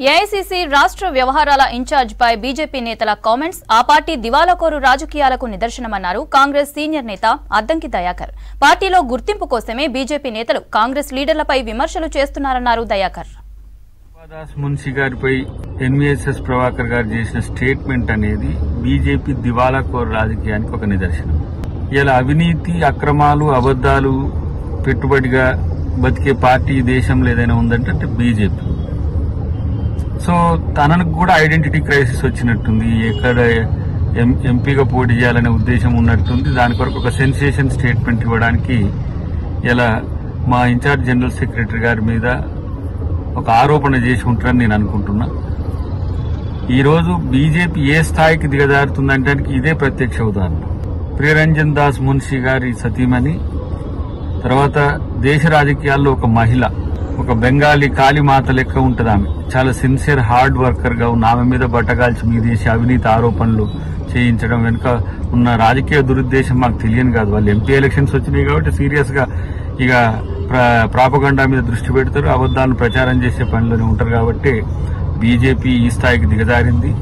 AICC రాష్ట్ర వ్యవహారాల incharge పై BJP నేతల కామెంట్స్ ఆ పార్టీ దివాలాకోరు రాజకీయాలకు నిదర్శనమన్నారు కాంగ్రెస్ సీనియర్ నేత అద్దంకి దయాకర్. పార్టీలో గుర్తింపు కోసమే బీజేపీ నేతలు కాంగ్రెస్ లీడర్లపై విమర్శలు చేస్తున్నారన్నారు దయాకర్. దాస్ మున్షి గారిపై ఎన్వీఎస్ఎస్ ప్రభాకర్ గారు చేసిన స్టేట్మెంట్ అనేది బీజేపీ దివాలాకోరు రాజకీయానికి ఒక నిదర్శనం. ఇలా అవినీతి, అక్రమాలు, అబద్దాలు పెట్టుబడిగా బతికే పార్టీ దేశంలో ఏదైనా ఉందంటే బీజేపీ. సో తనకు కూడా ఐడెంటిటీ క్రైసిస్ వచ్చినట్టుంది. ఎక్కడ ఎంపీగా పోటీ చేయాలనే ఉద్దేశం ఉన్నట్టుంది. దాని కొరకు ఒక సెన్సేషన్ స్టేట్మెంట్ ఇవ్వడానికి ఇలా మా ఇన్ఛార్జ్ జనరల్ సెక్రటరీ గారి మీద ఒక ఆరోపణ చేసి ఉంటారని నేను అనుకుంటున్నా. ఈరోజు బీజేపీ ఏ స్థాయికి దిగజారుతుందంటే ఇదే ప్రత్యక్ష ఉదాహరణ. ప్రియరంజన్ దాస్ మున్షి గారి సతీమణి, తర్వాత దేశ రాజకీయాల్లో ఒక మహిళ, ఒక బెంగాలీ కాళీమాత లెక్క ఉంటుంది. ఆమె చాలా సిన్సియర్ హార్డ్ వర్కర్ గా ఉన్న ఆమె మీద బట్టగాల్చి మీదేసి అవినీతి ఆరోపణలు చేయించడం వెనుక ఉన్న రాజకీయ దురుద్దేశం మాకు తెలియని కాదు. వాళ్ళు ఎంపీ ఎలక్షన్స్ వచ్చినాయి కాబట్టి సీరియస్ గా ఇక ప్రాపగండా మీద దృష్టి పెడతారు, అబద్దాలను ప్రచారం చేసే పనిలోనే ఉంటారు. కాబట్టి బీజేపీ ఈ స్థాయికి దిగజారింది.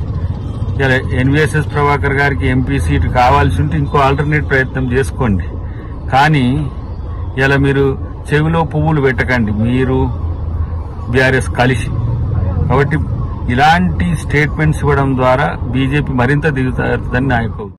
ఇలా ఎన్వీఎస్ఎస్ ప్రభాకర్ గారికి ఎంపీ సీటు కావాల్సి ఉంటే ఇంకో ఆల్టర్నేట్ ప్రయత్నం చేసుకోండి. కానీ ఇలా మీరు చెవిలో పువ్వులు పెట్టకండి, మీరు బీఆర్ఎస్ కలిసి. కాబట్టి ఇలాంటి స్టేట్మెంట్స్ ఇవ్వడం ద్వారా బీజేపీ మరింత దిగుతారని నా యొక్క